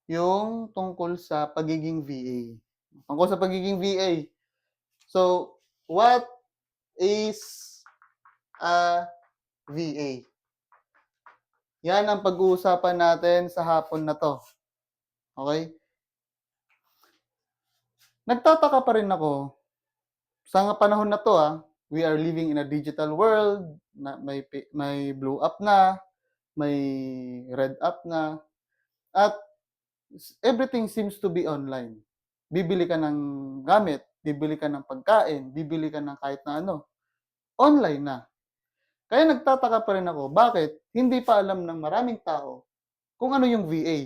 yung tungkol sa pagiging VA. Tungkol sa pagiging VA. So, what is a VA? Yan ang pag-uusapan natin sa hapon na 'to, okey? Nagtataka pa rin ako sa panahon na 'to, we are living in a digital world na may blue up na, may red up na, at everything seems to be online. Bibili ka ng gamit, bibili ka ng pagkain, bibili ka ng kahit na ano, online na. Kaya nagtataka pa rin ako, bakit hindi pa alam ng maraming tao kung ano yung VA.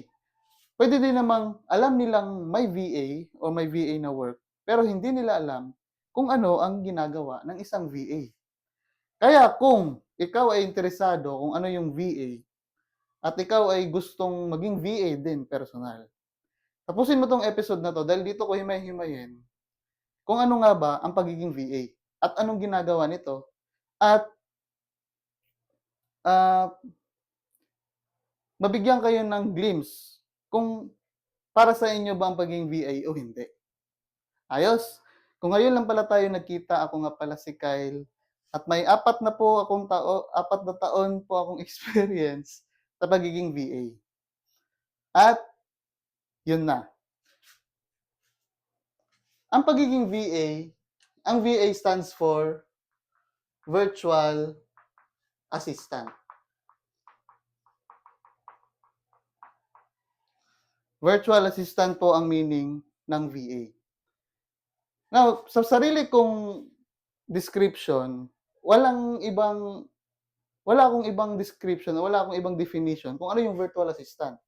Puwede din namang alam nilang may VA o may VA na work, pero hindi nila alam kung ano ang ginagawa ng isang VA. Kaya kung ikaw ay interesado kung ano yung VA at ikaw ay gustong maging VA din personal, tapusin mo 'tong episode na 'to dahil dito ko himay-himayin kung ano nga ba ang pagiging VA at anong ginagawa nito at, ah, mabigyan kayo ng glimpse kung para sa inyo ba ang pagiging VA o hindi. Ayos? Kung ngayon lang pala tayo nagkita, ako nga pala si Kyle at may 4 na taon po akong experience sa pagiging VA. At yun na, ang pagiging VA, ang VA stands for Virtual Assistant. Virtual Assistant po ang meaning ng VA. Now, sa sarili kong description, walang ibang wala akong ibang description, wala akong ibang definition kung ano yung virtual assistant.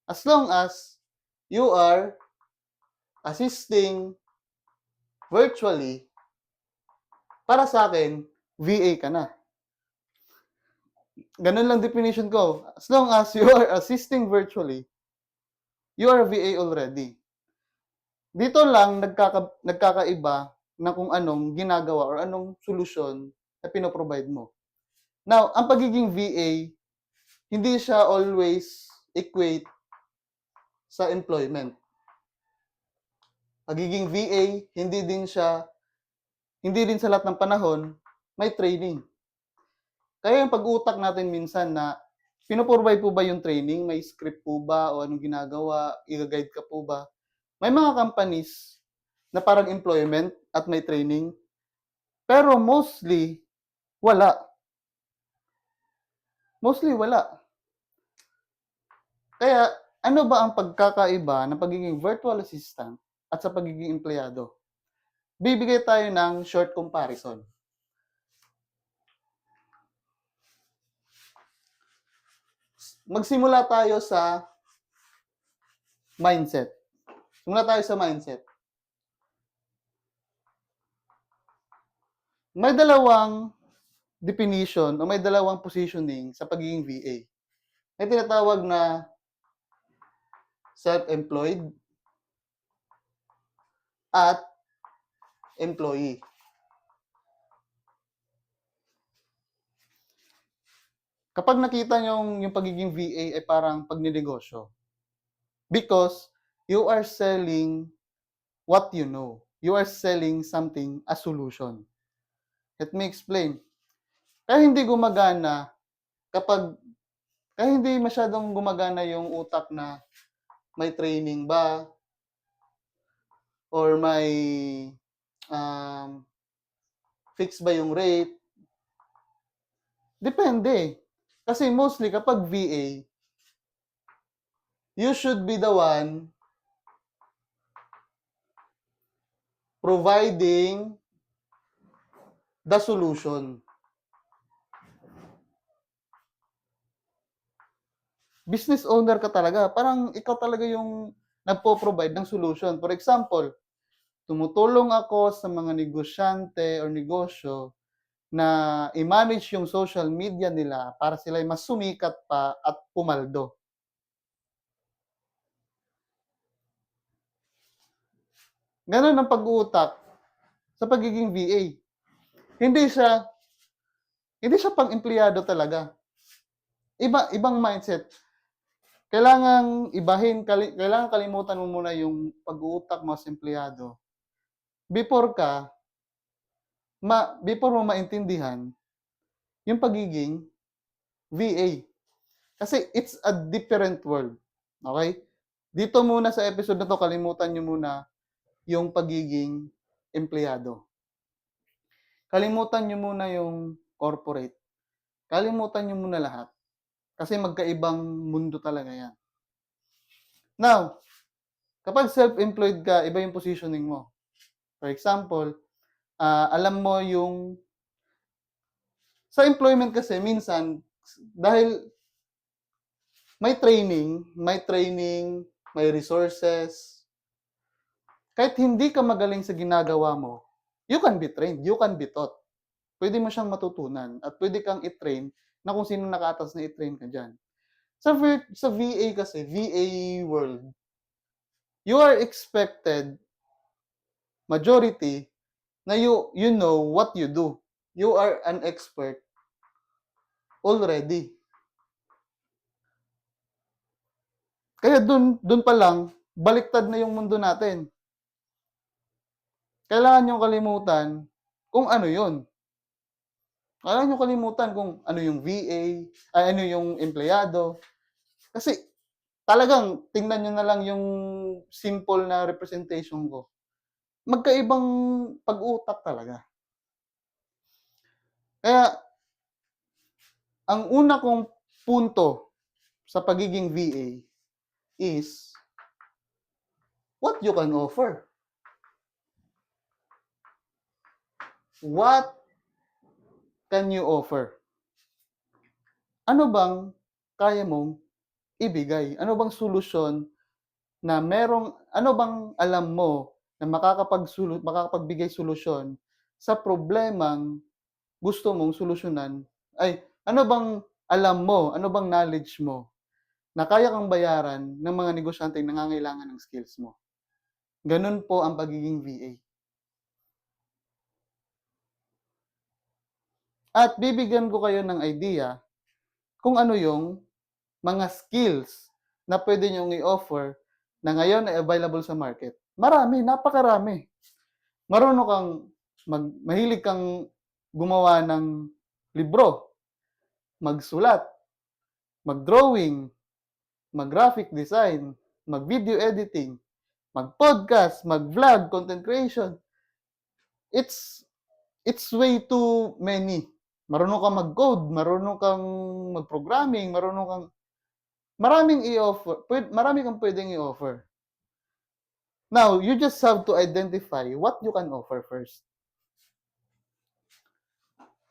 As long as you are assisting virtually, para sa akin, VA ka na. Ganun lang definition ko. As long as you are assisting virtually, you are VA already. Dito lang nagkakaiba na kung anong ginagawa or anong solusyon na pino-provide mo. Now, ang pagiging VA, hindi siya always equate sa employment. Pagiging VA, hindi din sa lahat ng panahon may training. Kaya yung pag-uutak natin minsan na pino-provide po ba yung training, may script po ba o anong ginagawa, iga-guide ka po ba? May mga companies na parang employment at may training, pero wala. Mostly wala. Kaya ano ba ang pagkakaiba ng pagiging virtual assistant at sa pagiging empleyado? Bibigay tayo ng short comparison. Magsimula tayo sa mindset. Simula tayo sa mindset. May dalawang definition o may dalawang positioning sa pagiging VA. May tinatawag na self-employed at employee. Kapag nakita nyo yung pagiging VA ay parang pagninegosyo. Because you are selling what you know. You are selling something, a solution. Let me explain. Kaya hindi gumagana kapag kaya hindi masyadong gumagana yung utak na may training ba or may fix ba yung rate. Depende. Kasi mostly kapag VA, you should be the one providing the solution. Business owner ka talaga. Parang ikaw talaga yung nagpo-provide ng solution. For example, tumutulong ako sa mga negosyante or negosyo na i-manage yung social media nila para sila mas sumikat pa at pumaldo. Ganon ang pag-uutak sa pagiging VA. Hindi siya pang empleyado talaga. Ibang mindset. Kailangang ibahin, kailangan kalimutan mo muna yung pag-uutak mo sa empleyado before ka before mo maintindihan yung pagiging VA. Kasi it's a different world, okey? Dito muna sa episode na 'to kalimutan niyo muna yung pagiging empleyado. Kalimutan niyo muna yung corporate. Kalimutan niyo muna lahat, kasi magkaibang mundo talaga 'yan. Now, kapag self-employed ka, iba yung positioning mo. For example, alam mo yung sa employment kasi minsan dahil may training, may resources, kahit hindi ka magaling sa ginagawa mo, you can be trained, you can be taught. Puwede mo siyang matutunan at puwede kang i-train na kung sinong nakaatas na i-train ka diyan. Sa VA kasi, VA world, you are expected, majority, na you know what you do. You are an expert already. Kaya dun pa lang, baliktad na yung mundo natin. Kailangan niyong kalimutan kung ano yun. Kailangan niyong kalimutan kung ano yung VA, ay ano yung empleyado. Kasi talagang tingnan niyo na lang yung simple na representation ko. Magkaibang pag-utak talaga. Kaya ang una kong punto sa pagiging VA is what you can offer. What can you offer? Ano bang kaya mong ibigay? Ano bang solusyon na ano bang alam mo na makakapagbigay solusyon sa problemang gusto mong solusyonan? Ay, ano bang alam mo, ano bang knowledge mo na kaya kang bayaran ng mga negosyanteng nangangailangan ng skills mo? Gano'n po ang pagiging VA. At bibigyan ko kayo ng idea kung ano yung mga skills na puwede niyong i-offer na ngayon ay available sa market. Marami, napakarami. Marunong kang mahilig kang gumawa ng libro, magsulat, mag-drawing, mag-graphic design, mag-video editing, mag-podcast, mag-vlog, content creation. It's it's way too many. Marunong kang mag-code, marunong kang mag-programming, marunong kang marami kang puwedeng i-offer. Now, you just have to identify what you can offer first.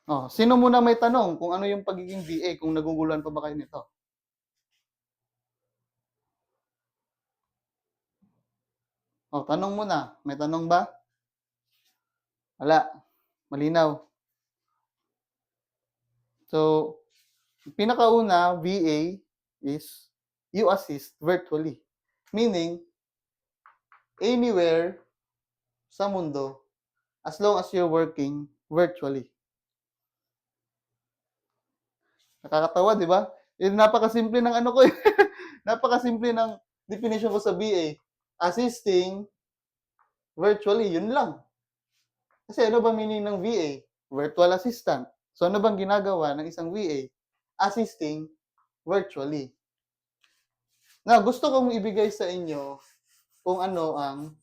Oh, sino muna may tanong kung ano yung pagiging VA, kung naguguluhan pa ba kayo nito? Oh, tanong muna. May tanong ba? Wala. Malinaw. So, pinakauna, VA is you assist virtually. Meaning, anywhere sa mundo, as long as you're working virtually. Nakakatawa, di ba? Napakasimple ng ano ko eh. Napakasimple ng definition ko sa VA. Assisting virtually, yun lang. Kasi ano ba meaning ng VA? Virtual assistant. So ano bang ginagawa ng isang VA? Assisting virtually. Na gusto kong ibigay sa inyo kung ano ang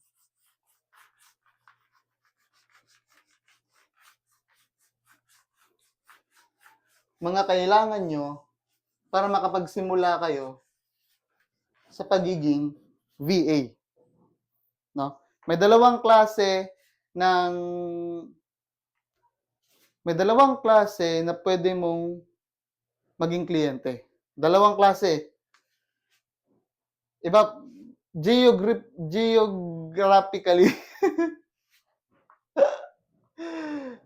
mga kailangan nyo para makapagsimula kayo sa pagiging VA. No? May dalawang klase na pwede mong maging kliyente. Dalawang klase. Iba, geographically,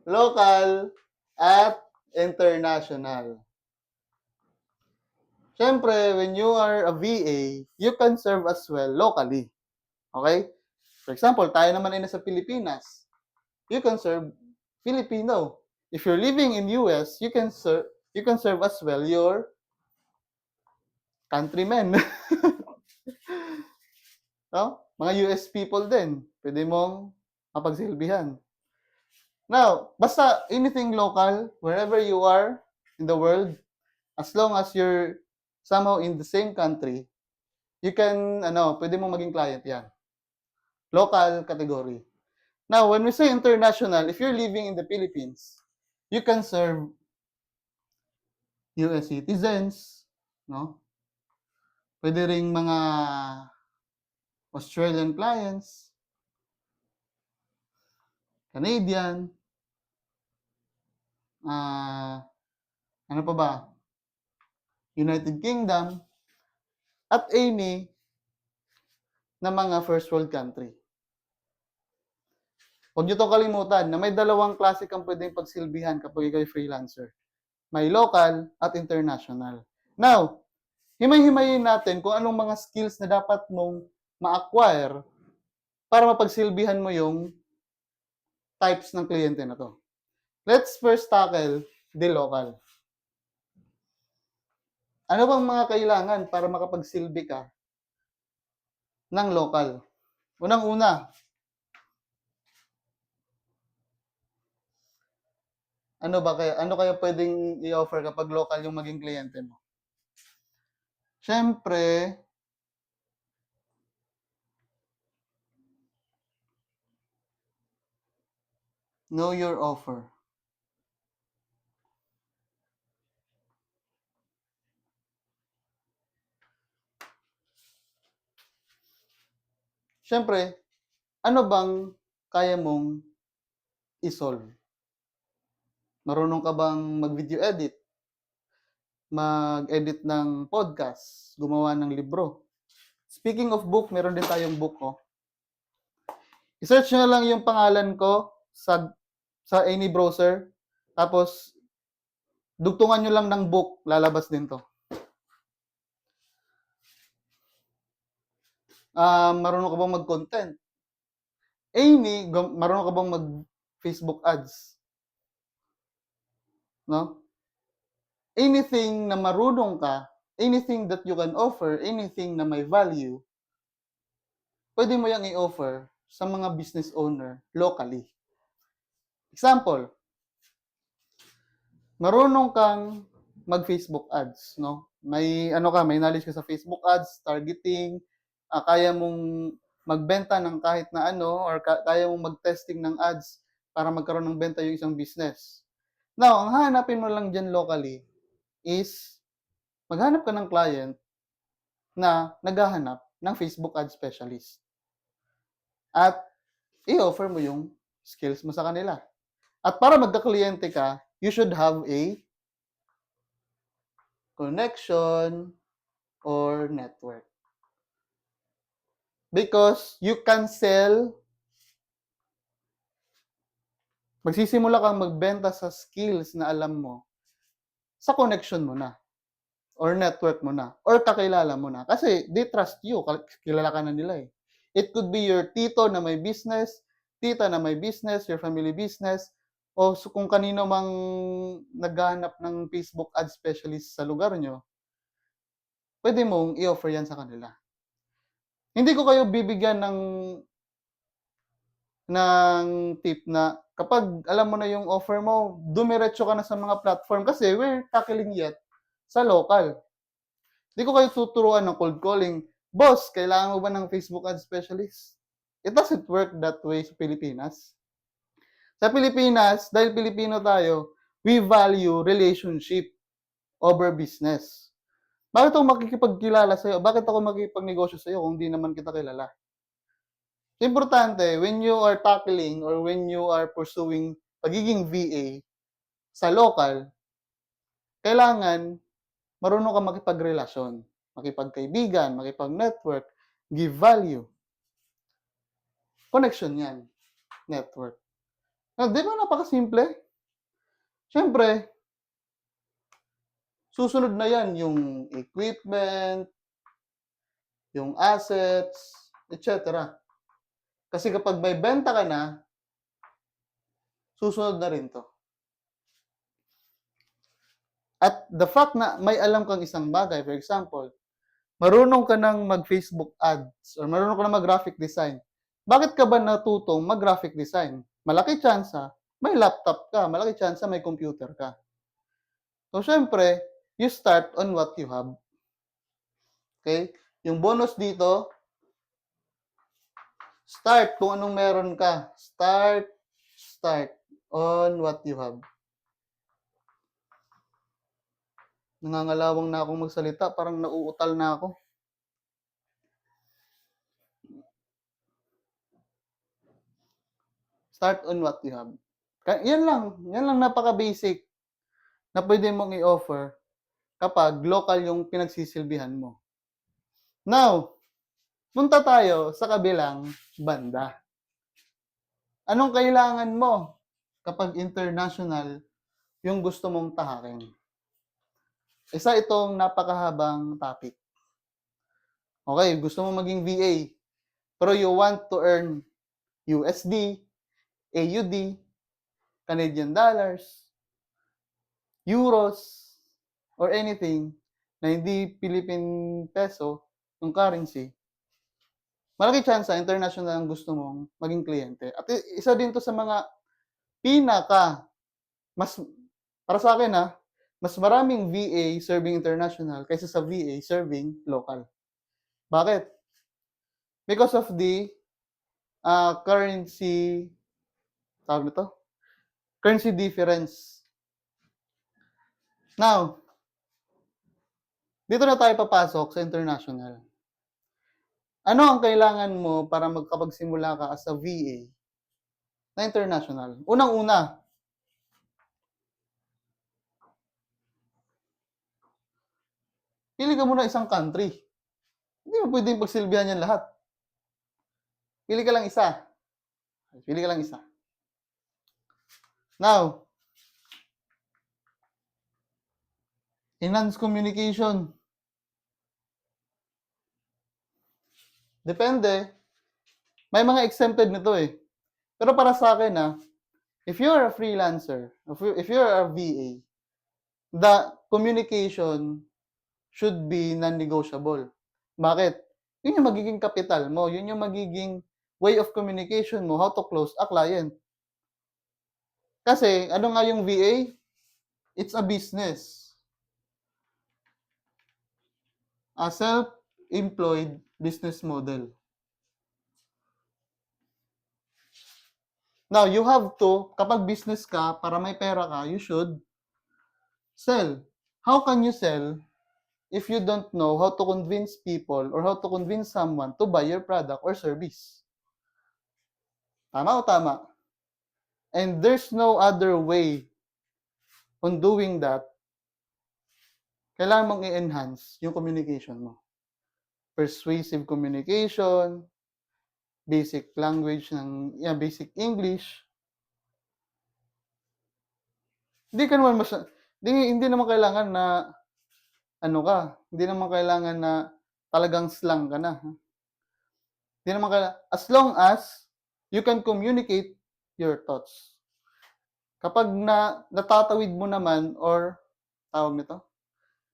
local, at international. Siyempre, when you are a VA, you can serve as well locally. Okay? For example, tayo naman ay nasa Pilipinas. You can serve Filipino. If you're living in US, you can serve as well your countrymen. No? Mga US people din, pwede mong mapagsilbihan. Now, basta anything local, wherever you are in the world, as long as you're somehow in the same country, you can, pwede mong maging client yan. Local category. Now, when we say international, if you're living in the Philippines, you can serve US citizens, no? Pwede ring mga Australian clients, Canadian, ano pa ba? United Kingdom, at any na mga first world country. Huwag niyo itong kalimutan na may dalawang klase kang pwedeng pagsilbihan kapag ikaw freelancer. May local at international. Now, himay-himayin natin kung anong mga skills na dapat mong ma-acquire para mapagsilbihan mo yung types ng kliyente na to. Let's first tackle the local. Ano bang mga kailangan para makapagsilbi ka ng local? Unang-una, ano kaya pwedeng i-offer kapag local yung maging kliyente mo? Siyempre, know your offer. Siyempre, ano bang kaya mong i-solve? Marunong ka bang mag-video edit? Mag-edit ng podcast? Gumawa ng libro? Speaking of book, meron din tayong book, oh. I-search nyo na lang yung pangalan ko sa any browser. Tapos, dugtungan nyo lang ng book, lalabas din to. Marunong ka bang mag-content? Marunong ka bang mag-Facebook ads? No? Anything na marunong ka, anything that you can offer, anything na may value, pwede mo yang i-offer sa mga business owner locally. Example, marunong kang mag-Facebook ads, no? May knowledge ka sa Facebook ads, targeting, kaya mong magbenta ng kahit na ano or kaya mong mag-testing ng ads para magkaroon ng benta yung isang business. Now, ang hahanapin mo lang dyan locally is maghanap ka ng client na naghahanap ng Facebook ad specialist. At i-offer mo yung skills mo sa kanila. At para magka-kliyente ka, you should have a connection or network. Because you can sell, magsisimula kang magbenta sa skills na alam mo sa connection mo na or network mo na or kakilala mo na. Kasi they trust you, kilala ka na nila eh. It could be your tito na may business, tita na may business, your family business, o kung kanino mang naghahanap ng Facebook ad specialist sa lugar nyo, pwede mong i-offer yan sa kanila. Hindi ko kayo bibigyan ng tip na kapag alam mo na yung offer mo, dumiretso ka na sa mga platform kasi we're tackling yet sa local. Hindi ko kayo tuturuan ng cold calling. Boss, kailangan mo ba ng Facebook ad specialist? It doesn't work that way sa Pilipinas. Sa Pilipinas, dahil Pilipino tayo, we value relationship over business. Bakit ako makikipagkilala sa'yo? Bakit ako makikipagnegosyo sa'yo kung di naman kita kilala? Importante, when you are tackling or when you are pursuing pagiging VA sa local, kailangan marunong ka makipagrelasyon, makipagkaibigan, makipag-network, give value. Connection yan. Network. Di ba napakasimple? Siyempre, susunod na yan yung equipment, yung assets, etc. Kasi kapag may benta ka na, susunod na rin to. At the fact na may alam kang isang bagay, for example, marunong ka ng mag-Facebook ads or marunong ka ng mag-graphic design, bakit ka ba natutong mag-graphic design? Malaki tyansa may laptop ka, malaki tyansa may computer ka. So, siyempre, you start on what you have. Okay? Yung bonus dito, start kung anong meron ka. Start on what you have. Nangangalawang na akong magsalita, parang nauutal na ako. Start on what you have. Yan lang napaka-basic na pwede mong i-offer kapag local yung pinagsisilbihan mo. Now, punta tayo sa kabilang banda. Anong kailangan mo kapag international yung gusto mong tahakin? Isa itong napakahabang topic. Okay, gusto mo maging VA, pero you want to earn USD, AUD, Canadian dollars, euros, or anything na hindi Philippine peso, yung currency, malaki chance international ang gusto mong maging kliyente. At isa din to sa mga mas, para sa akin mas maraming VA serving international kaysa sa VA serving local. Bakit? Because of the currency, tawag nito? Currency difference. Now, dito na tayo papasok sa international. Ano ang kailangan mo para magkapagsimula ka as a VA na international? Unang-una, pili ka muna isang country. Hindi mo pwedeng pagsilbihan yan lahat. Pili ka lang isa. Pili ka lang isa. Now, enhance communication. Depende. May mga exempted nito eh. Pero para sa akin if you are a freelancer, if you are a VA, the communication should be non-negotiable. Bakit? Yun yung magiging capital mo. Yun yung magiging way of communication mo, how to close a client. Kasi, ano nga yung VA? It's a business. A self-employed business model. Now, you have to, kapag business ka, para may pera ka, you should sell. How can you sell if you don't know how to convince people or how to convince someone to buy your product or service? Tama o tama? And there's no other way on doing that. Kailangan mong i-enhance yung communication mo. Persuasive communication, basic language basic English. Hindi naman kailangan na hindi naman kailangan na talagang slang ka na. Hindi naman kailangan, as long as you can communicate your thoughts. Kapag natatawid mo naman or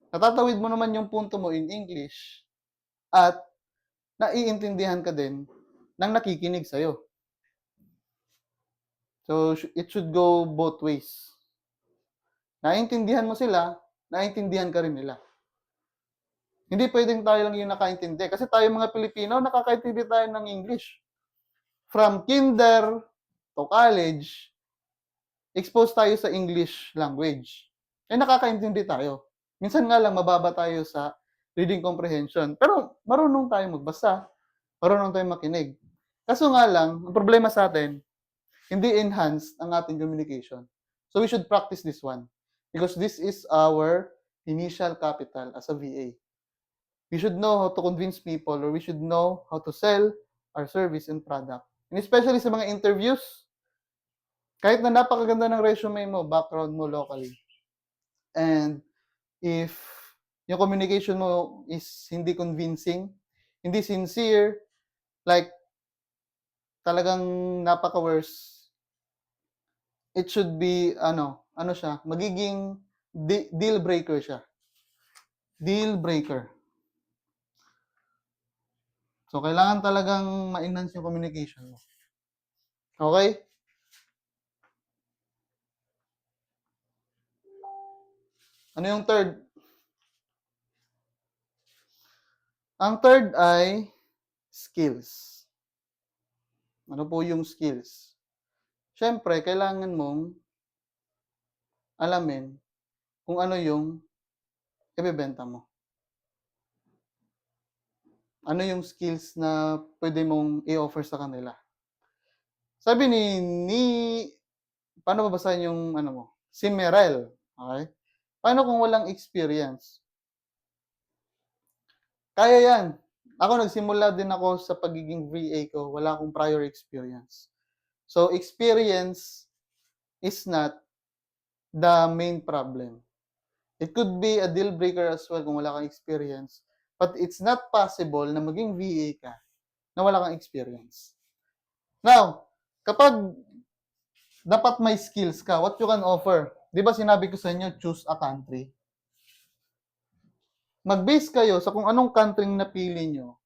natatawid mo naman yung punto mo in English at naiintindihan ka din ng nakikinig sa'yo. So, it should go both ways. Naiintindihan mo sila, naiintindihan ka rin nila. Hindi pwedeng tayo lang yung nakaintindi. Kasi tayo mga Pilipino, nakakaintindi tayo ng English. From kinder to college, exposed tayo sa English language. Nakakaintindi tayo. Minsan nga lang mababa tayo sa reading comprehension. Pero marunong tayong magbasa. Marunong tayong makinig. Kaso nga lang, ang problema sa atin, hindi enhanced ang ating communication. So we should practice this one. Because this is our initial capital as a VA. We should know how to convince people or we should know how to sell our service and product. And especially sa mga interviews, kahit na napakaganda ng resume mo, background mo locally, and if yung communication mo is hindi convincing, hindi sincere, like talagang napaka-worse, it should be, magiging deal breaker siya. Deal breaker. So, kailangan talagang ma-enhance yung communication mo. Okay? Ano yung third? Ang third ay skills. Ano po yung skills? Siyempre, kailangan mong alamin kung ano yung ibebenta mo. Ano yung skills na pwede mong i-offer sa kanila. Sabi ni paano babasahin yung ano mo? Si Merel. Okay? Paano kung walang experience? Kaya yan. Ako nagsimula din ako sa pagiging VA ko. Wala akong prior experience. So, experience is not the main problem. It could be a deal breaker as well kung wala kang experience. But it's not possible na maging VA ka na wala kang experience. Now, kapag dapat may skills ka, what you can offer? Di ba sinabi ko sa inyo, choose a country? Mag-base kayo sa kung anong country napili nyo.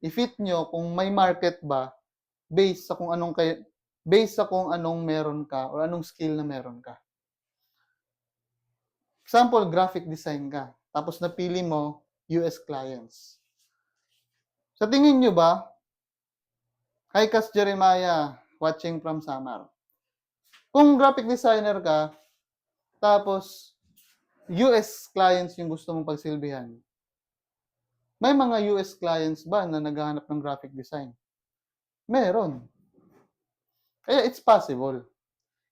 I-fit nyo kung may market ba based sa kung anong meron ka or anong skill na meron ka. Example, graphic design ka. Tapos napili mo US clients. Sa tingin nyo ba, hi Kas Jeremiah, watching from Samar. Kung graphic designer ka, tapos US clients yung gusto mong pagsilbihan, may mga US clients ba na naghahanap ng graphic design? Meron. Kaya it's possible.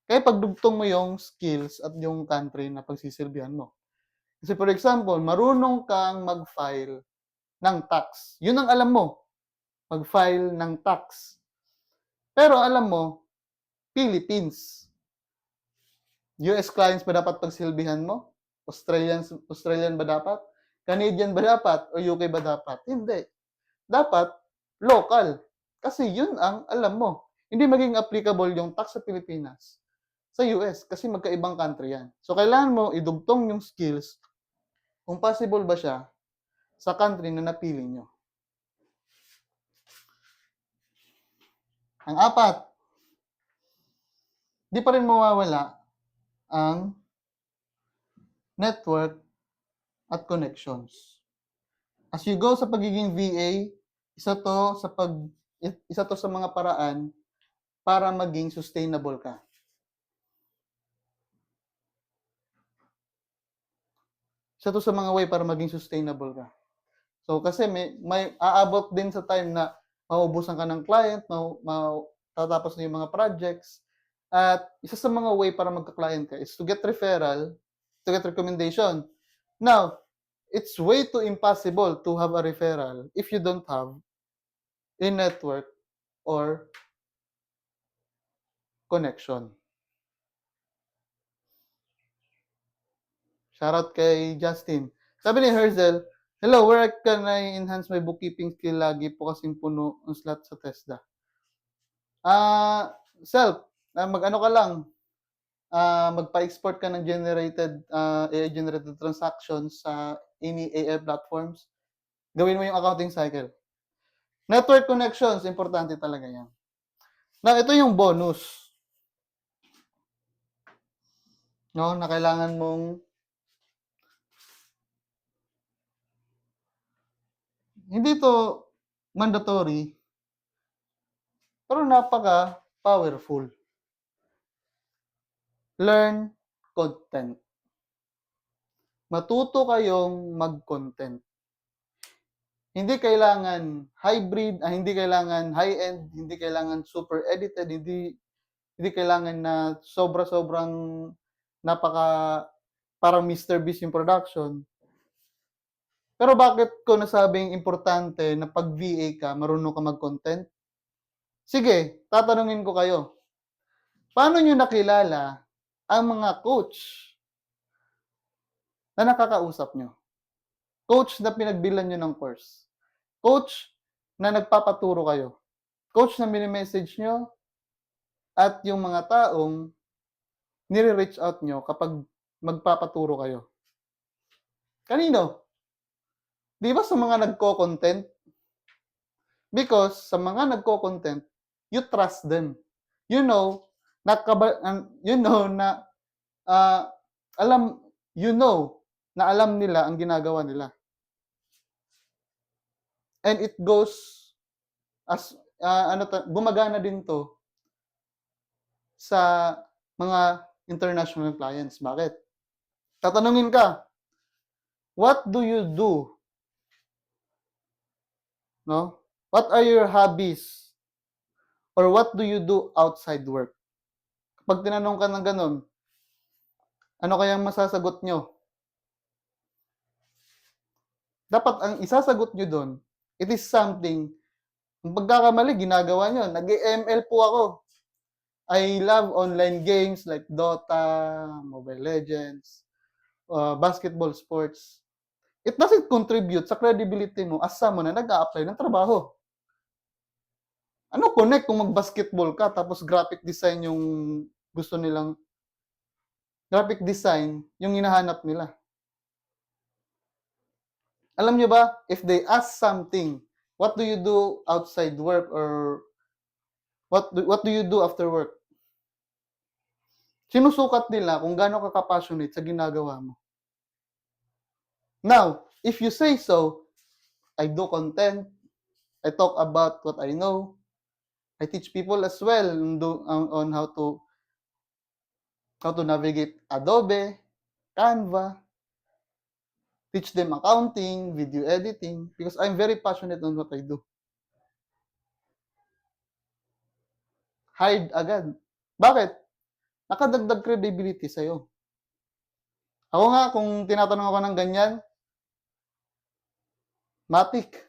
Kaya pagdugtong mo yung skills at yung country na pagsisilbihan mo. Kasi for example, marunong kang mag-file ng tax. Yun ang alam mo. Mag-file ng tax. Pero alam mo, Philippines. US clients ba dapat pagsilbihan mo? Australian ba dapat? Canadian ba dapat? O UK ba dapat? Hindi. Dapat local. Kasi yun ang alam mo. Hindi maging applicable yung tax sa Pilipinas sa US kasi magkaibang country yan. So, kailangan mo idugtong yung skills kung possible ba siya sa country na napili nyo. Ang apat, di pa rin mawawala ang network at connections. As you go sa pagiging VA, isa to sa mga paraan para maging sustainable ka. Isa to sa mga way para maging sustainable ka. So, kasi may aabot din sa time na mauubusan ka ng client, tatapos na yung mga projects. At isa sa mga way para magka-client ka is to get referral, to get recommendation. Now, it's way too impossible to have a referral if you don't have a network or connection. Shoutout kay Justin. Sabi ni Herzel, hello, where can I enhance my bookkeeping skill? Lagi po kasing puno ang slot sa TESDA. Mag-ano ka lang, magpa-export ka ng AI-generated transactions sa any AI platforms. Gawin mo yung accounting cycle. Network connections, importante talaga yan. Now, ito yung bonus. No, na kailangan mong hindi to mandatory, pero napaka-powerful. Learn content. Matuto kayong mag-content. Hindi kailangan hybrid, hindi kailangan high-end, hindi kailangan super edited, hindi kailangan na sobra-sobrang parang Mr. Beast yung production. Pero bakit ko nasabing importante na pag VA ka, marunong ka mag-content? Sige, tatanungin ko kayo. Paano nyo nakilala ang mga coach na nakakausap nyo? Coach na pinagbilan nyo ng course. Coach na nagpapaturo kayo. Coach na mini-message nyo at yung mga taong nire-reach out nyo kapag magpapaturo kayo. Kanino? Di ba sa mga nagko-content? Because sa mga nagko-content, you trust them. You know, you know na ah, alam you know na alam nila ang ginagawa nila. And it goes as gumagana din 'to sa mga international clients. Bakit? Tatanungin ka, "What do you do?" No? "What are your hobbies?" Or, "What do you do outside work?" Kapag tinanong ka ng gano'n, ano kayang masasagot niyo? Dapat ang isasagot niyo do'n, it is something kung pagkakamali ginagawa niyo, "Nag-e-ML po ako. I love online games like Dota, Mobile Legends, basketball sports." It doesn't contribute sa credibility mo as someone na nag-a-apply ng trabaho. Ano connect kung mag-basketball ka tapos gusto nilang graphic design yung hinahanap nila? Alam niyo ba, if they ask something, "What do you do outside work?" or what do you do after work?" Sinusukat nila kung gaano ka ka-passionate sa ginagawa mo. Now, if you say so, "I do content, I talk about what I know, I teach people as well on how to navigate Adobe, Canva, teach them accounting, video editing, because I'm very passionate on what I do." Hired agad. Bakit? Nakadagdag credibility sa'yo. Ako nga kung tinatanong ako ng ganyan, matik,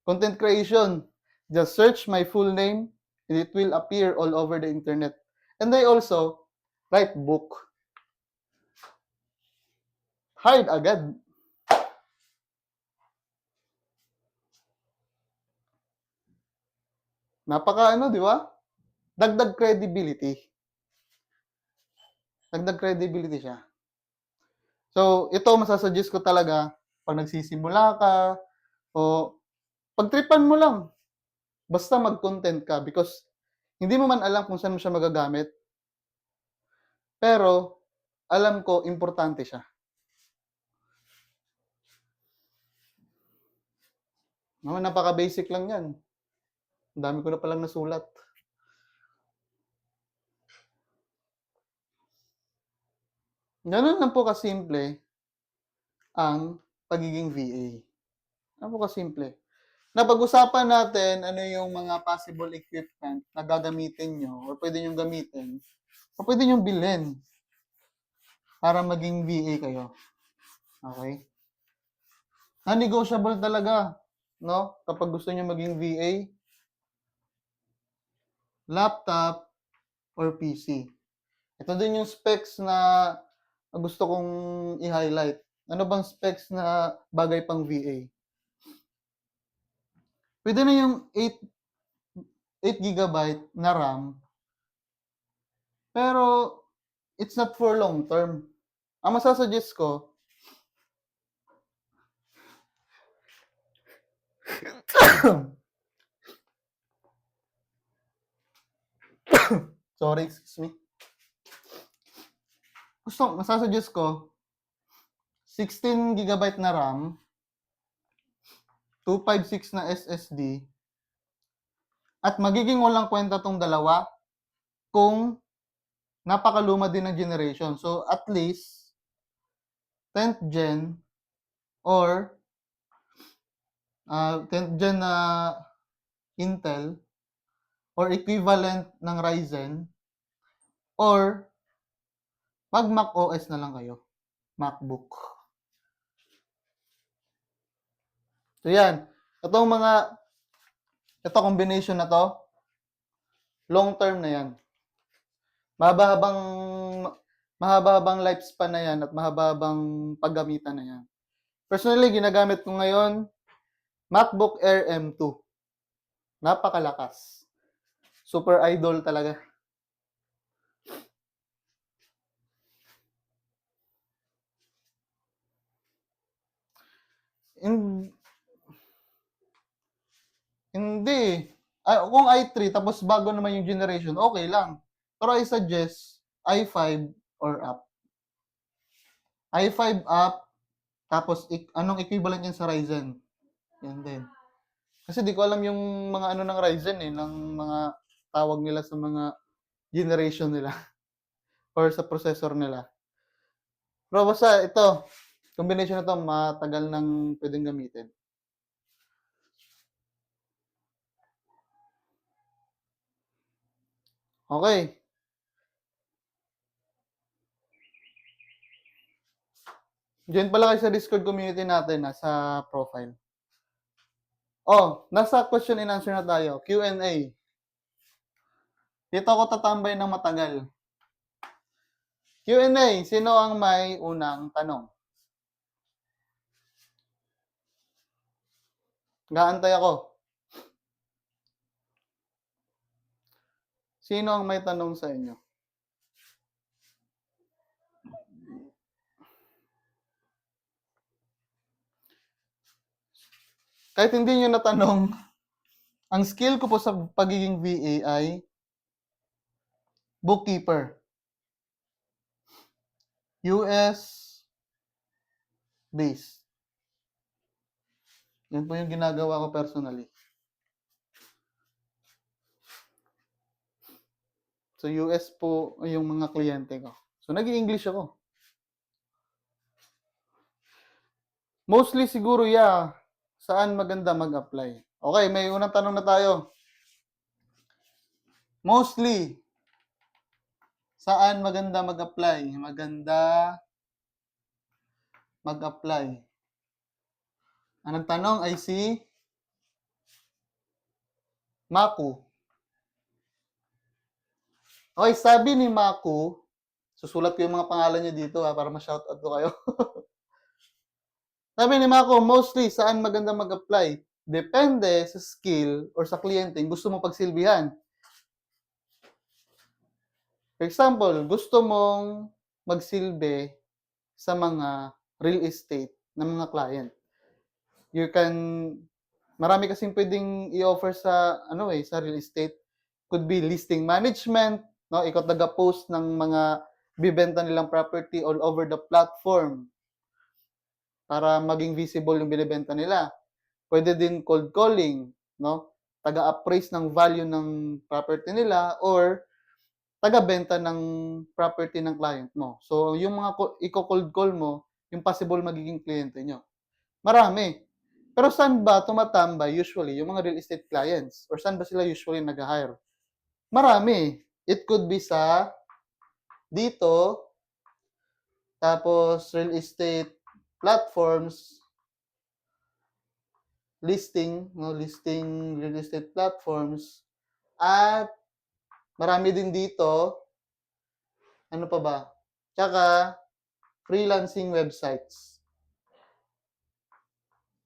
content creation. Just search my full name and it will appear all over the internet. And I also write book. Hired agad. Di ba? Dagdag credibility. Dagdag credibility siya. So, ito masasuggest ko talaga pag nagsisimula ka o pagtripan mo lang. Basta mag-content ka because hindi mo man alam kung saan mo siya magagamit. Pero alam ko importante siya. Napaka-basic lang 'yan. Ang dami ko na palang nasulat. Gano'n lang po kasimple ang pagiging VA. Gano'n po kasimple. Napag-usapan natin ano yung mga possible equipment na gagamitin nyo or pwede nyong gamitin o pwede nyong bilhin para maging VA kayo. Okay? Non-negotiable talaga, no? Kapag gusto nyo maging VA, laptop or PC. Ito din yung specs na gusto kong i-highlight. Ano bang specs na bagay pang VA? Pwede na yung 8 gigabyte na RAM, pero it's not for long term. Ang masasuggest ko, sorry, excuse me. Masasuggest ko, 16 gigabyte na RAM, 256 na SSD, at magiging walang kwenta tong dalawa kung napakaluma din ng generation. So, at least, 10th gen or 10th gen na Intel or equivalent ng Ryzen or mag Mac OS na lang kayo. MacBook. So, yan. Ito combination na to, long term na yan. Mahaba-habang lifespan na yan at mahaba-habang paggamitan na yan. Personally, ginagamit ko ngayon, MacBook Air M2. Napakalakas. Super idol talaga. Hindi. Kung i3 tapos bago naman yung generation, okay lang. Pero I suggest i5 or up. i5 up, tapos anong equivalent yan sa Ryzen? Yan din. Kasi di ko alam yung mga ano ng Ryzen ng mga tawag nila sa mga generation nila or sa processor nila. Pero basta ito, combination na to, matagal nang pwedeng gamitin. Okay. Join pala kayo sa Discord community natin, sa profile. Nasa question and answer na tayo. Q&A. Dito ako tatambay ng matagal. Q&A. Sino ang may unang tanong? Gaantay ako. Sino ang may tanong sa inyo? Kahit hindi nyo natanong, ang skill ko po sa pagiging VA ay bookkeeper. US based. Yan po yung ginagawa ko personally. So US po yung mga kliyente ko. So nag-i-English ako. Mostly siguro saan maganda mag-apply? Okay, may unang tanong na tayo. Mostly, saan maganda mag-apply? Mag-apply. Ang nagtanong ay si Maku. Okay, sabi ni Maku, susulat ko yung mga pangalan niya dito para ma-shoutout ko kayo. Sabi ni Maku, mostly saan maganda mag-apply? Depende sa skill or sa kliyente gusto mo pagsilbihan. For example, gusto mong magsilbi sa mga real estate ng mga client. Marami kasing pwedeng i-offer sa sa real estate. Could be listing management, no? Ikaw taga-post ng mga bibenta nilang property all over the platform para maging visible yung binibenta nila. Pwede din cold calling, no? Taga-appraise ng value ng property nila or taga-benta ng property ng client mo. So, yung mga i-cold call mo, yung possible magiging kliyente nyo. Marami. Pero saan ba tumatambay usually yung mga real estate clients? Or saan ba sila usually nag-hire? Marami. It could be sa dito, tapos real estate platforms, listing real estate platforms, at marami din dito, ano pa ba? Tsaka, freelancing websites.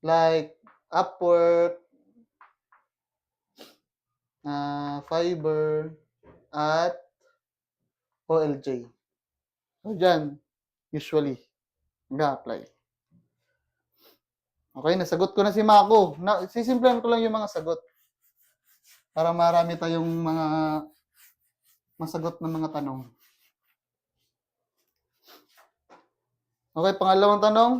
Like, Upwork, Fiverr, at OLJ. So, dyan, usually, nag-apply. Okay, nasagot ko na si Mako. Sisimplihan ko lang yung mga sagot. Para marami tayong mga masagot na mga tanong. Okay, pangalawang tanong.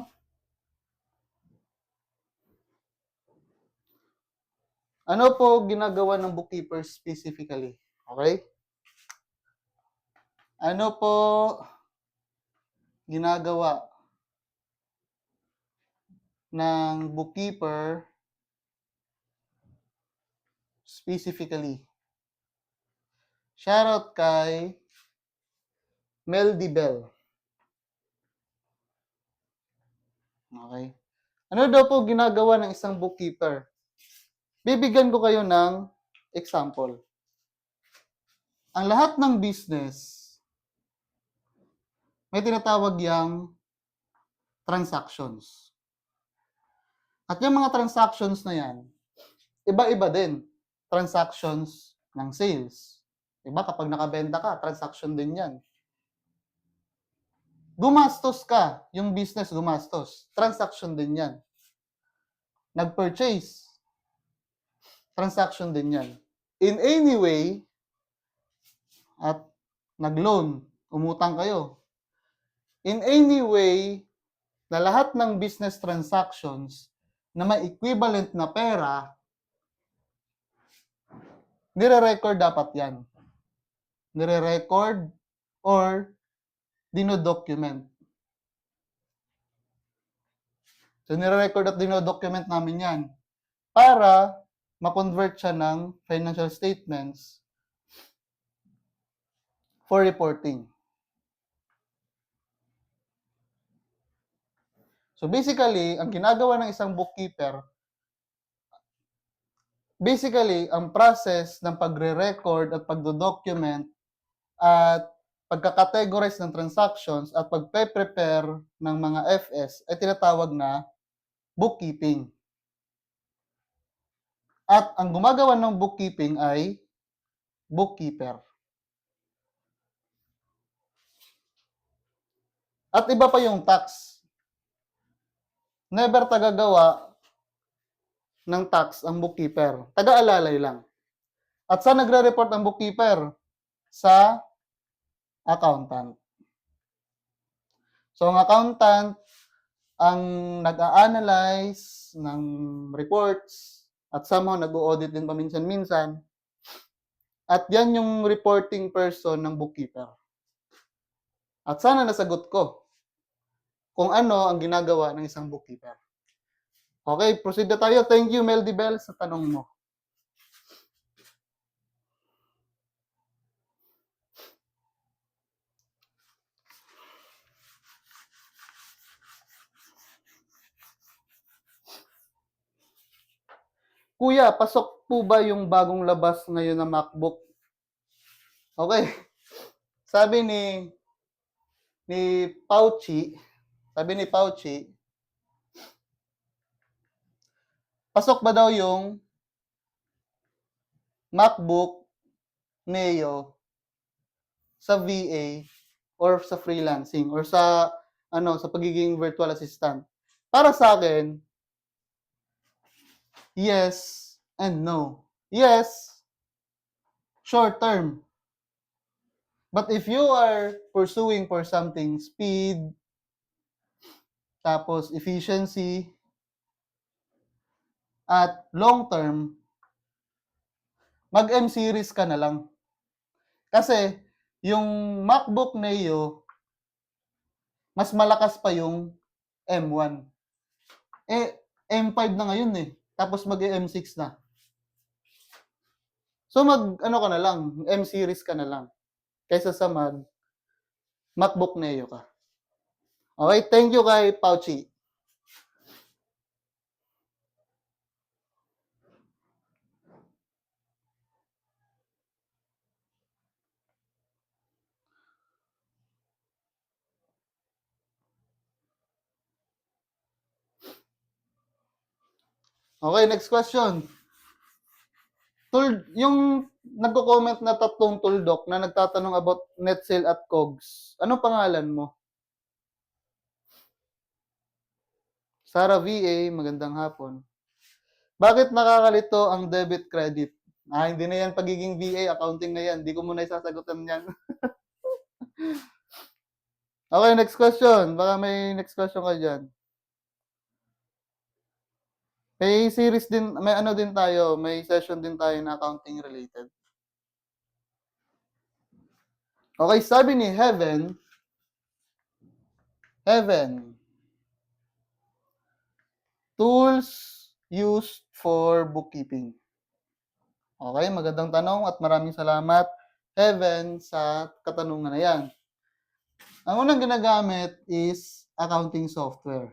Ano po ginagawa ng bookkeeper specifically? Okay? Ano po ginagawa ng bookkeeper specifically? Shoutout kay Meldy Bell. Okay? Ano daw po ginagawa ng isang bookkeeper? Bibigyan ko kayo ng example. Ang lahat ng business, may tinatawag yang transactions. At yung mga transactions na yan, iba-iba din. Transactions ng sales. Diba? Kapag nakabenta ka, transaction din yan. Gumastos ka, yung business gumastos. Transaction din yan. Nag-purchase. transaction din yan. In any way, at nag-loan, umutang kayo. In any way, na lahat ng business transactions na may equivalent na pera, nire-record dapat yan. Nire-record or dino-document. So, nire-record at dino-document namin yan para ma-convert siya ng financial statements for reporting. So, basically, ang ginagawa ng isang bookkeeper, ang process ng pagre-record at pagdo-document at pagka-categorize ng transactions at pagpe-prepare ng mga FS ay tinatawag na bookkeeping. At ang gumagawa ng bookkeeping ay bookkeeper. At iba pa yung tax. Never tagagawa ng tax ang bookkeeper. Taga-alalay lang. At saan nagre-report ang bookkeeper? Sa accountant. So, ang accountant ang nag-a-analyze ng reports at somehow nag-audit din paminsan-minsan. At yan yung reporting person ng bookkeeper. At sana nasagot ko kung ano ang ginagawa ng isang bookkeeper. Okay, proceed na tayo. Thank you, Meldy Bell, sa tanong mo. Kuya, pasok po ba yung bagong labas ngayon na MacBook? Okay. Sabi ni Fauci, pasok ba daw yung MacBook Neo sa VA or sa freelancing or sa sa pagiging virtual assistant? Para sa akin, yes and no. Yes, short term. But if you are pursuing for something speed, tapos efficiency, at long term, mag-M series ka na lang. Kasi yung MacBook Neo, mas malakas pa yung M1. M5 na ngayon eh. Tapos mag-M6 na. So ka na lang, M series ka na lang. Kaysa sa MacBook Neo ka. Okay, thank you kay Fauci. Okay, next question. Yung nagko-comment na tatlong tuldok na nagtatanong about net sale at COGS, anong pangalan mo? Sara VA, magandang hapon. Bakit nakakalito ang debit credit? Hindi na yan pagiging VA, accounting na yan. Hindi ko muna isasagutan yan. Okay, next question. Baka may next question ka dyan. May series din, may session din tayo na accounting related. Okay, sabi ni Heaven, tools used for bookkeeping. Okay, magandang tanong at maraming salamat, Heaven, sa katanungan na yan. Ang unang ginagamit is accounting software.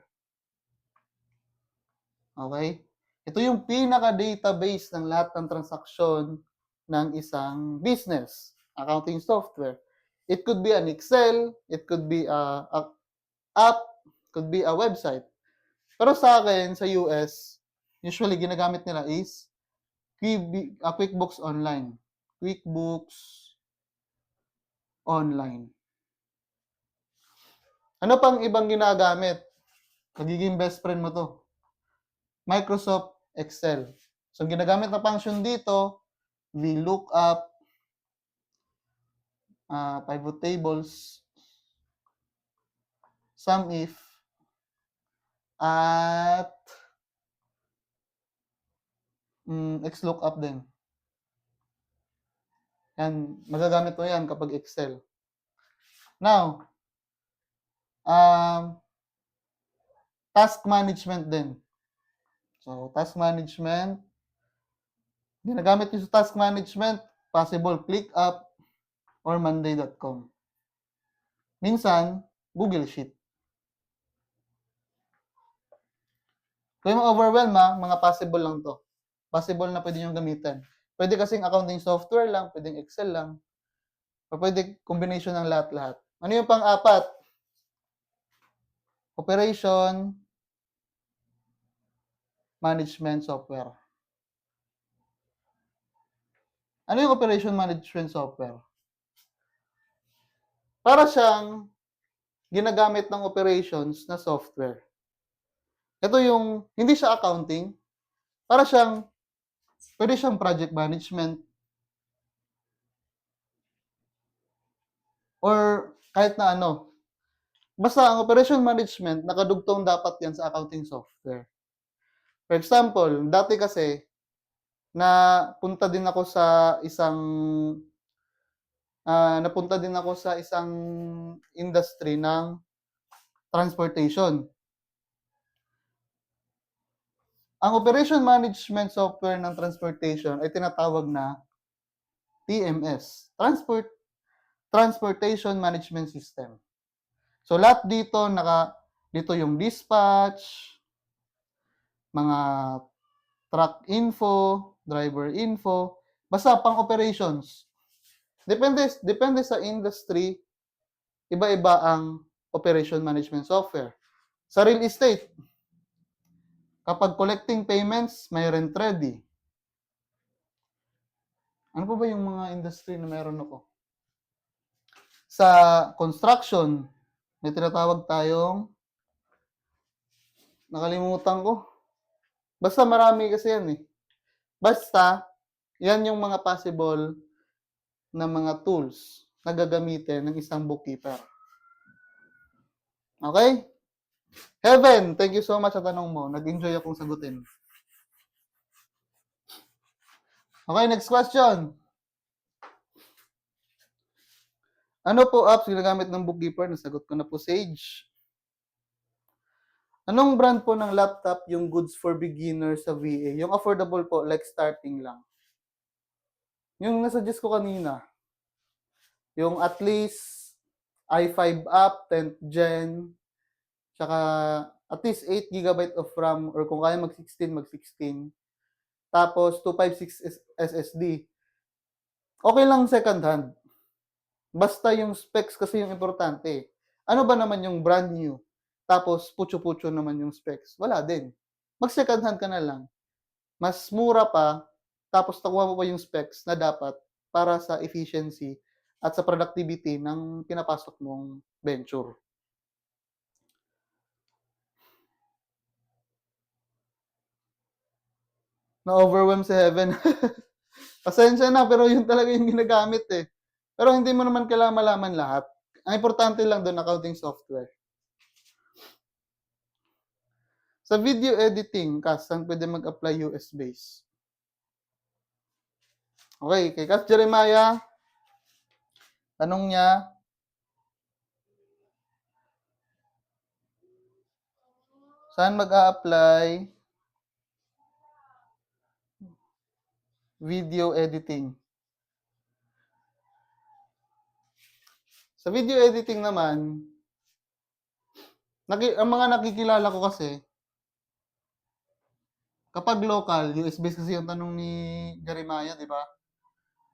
Okay? Ito yung pinaka-database ng lahat ng transaksyon ng isang business, accounting software. It could be an Excel, it could be a app, could be a website. Pero sa akin, sa US, usually ginagamit nila is QuickBooks Online. QuickBooks Online. Ano pang ibang ginagamit? Magiging best friend mo to. Microsoft Excel. So, ginagamit na function dito, VLOOKUP, pivot tables, SUMIF, at XLOOKUP din. Yan, magagamit mo yan kapag Excel. Now, task management din. So, task management, ginagamit nyo sa task management, possible ClickUp or Monday.com. Minsan, Google Sheet. Kung ma-overwhelm mga possible lang to. Possible na pwede nyo gamitin. Pwede kasing accounting software lang, pwedeng Excel lang, o pwede combination ng lahat-lahat. Ano yung pang-apat? Operation management software. Ano yung operation management software? Para siyang ginagamit ng operations na software. Ito yung, hindi siya accounting, para siyang, pwede siyang project management, or kahit na ano. Basta ang operation management, nakadugtong dapat yan sa accounting software. For example, dati kasi, napunta din ako sa isang industry ng transportation. Ang operation management software ng transportation ay tinatawag na TMS, Transportation Management System. So lahat dito dito yung dispatch, mga truck info, driver info, basta pang operations. Depende sa industry, iba-iba ang operation management software. Sa real estate, kapag collecting payments, may rent ready. Ano pa ba yung mga industry na meron ako? Sa construction, may tinatawag tayong, nakalimutan ko. Basta marami kasi yan eh. Basta, yan yung mga possible na mga tools na gagamitin ng isang bookkeeper. Okay? Heaven, thank you so much sa tanong mo. Nag-enjoy akong sagutin. Okay, next question. Ano po apps ginagamit ng bookkeeper? Nasagot ko na po, Sage. Anong brand po ng laptop yung goods for beginners sa VA? Yung affordable po, like starting lang. Yung nasuggest ko kanina, yung at least i5 up, 10th gen, tsaka at least 8 GB of RAM, or kung kaya mag-16, mag-16. Tapos 256 SSD. Okay lang second hand. Basta yung specs kasi yung importante. Ano ba naman yung brand new? Tapos putyo-putyo naman yung specs. Wala din. Mag-second hand ka na lang. Mas mura pa, tapos nakuha mo pa yung specs na dapat para sa efficiency at sa productivity ng pinapasok mong venture. Na-overwhelm si Heaven. Pasensya na, pero yun talaga yung ginagamit eh. Pero hindi mo naman kailangan malaman lahat. Ang importante lang doon, accounting software. Sa video editing, saan pwede mag-apply US base? Okay, kay Kas Jeremiah, tanong niya, saan mag-a-apply video editing? Sa video editing naman, ang mga nakikilala ko kasi, kapag local, US base kasi yung tanong ni Jeremiah, di ba?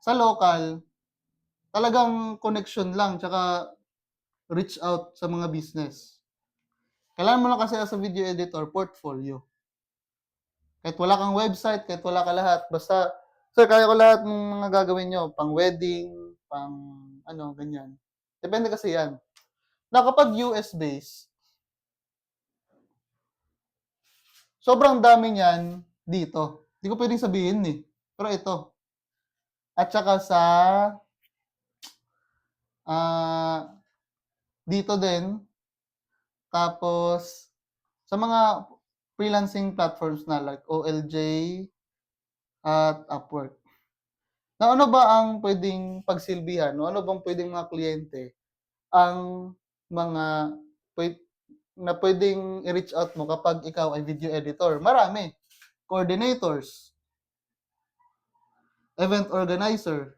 Sa local, talagang connection lang, tsaka reach out sa mga business. Kailangan mo lang kasi as a video editor, portfolio. Kahit wala kang website, kahit wala ka lahat, basta, sir, kaya ko lahat ng mga gagawin nyo, pang wedding, pang ganyan. Depende kasi yan. Na kapag US base, sobrang dami niyan dito. Hindi ko pwedeng sabihin eh. Pero ito. At saka sa ah, dito din. Tapos sa mga freelancing platforms na like OLJ at Upwork. Na ano ba ang pwedeng pagsilbihan o ano bang pwedeng mga kliyente ang mga pwe na pwedeng i-reach out mo kapag ikaw ay video editor? Marami. Coordinators, event organizer,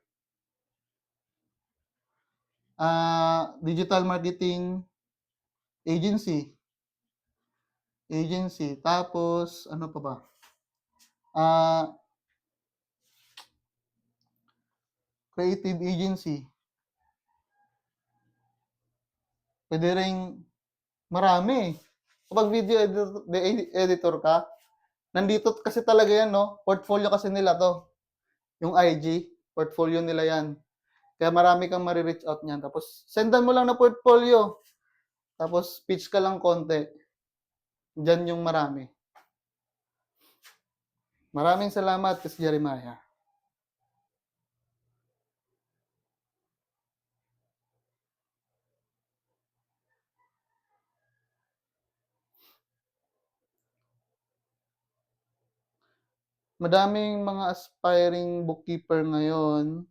digital marketing agency, tapos ano pa ba? Ah, creative agency. Pwede ring marami. Kapag video editor ka, nandito kasi talaga yan, no? Portfolio kasi nila to. Yung IG, portfolio nila yan. Kaya marami kang mare-reach out niyan. Tapos, sendan mo lang na portfolio. Tapos, pitch ka lang konti. Diyan yung marami. Maraming salamat, Kas Jeremiah. Madaming mga aspiring bookkeeper ngayon,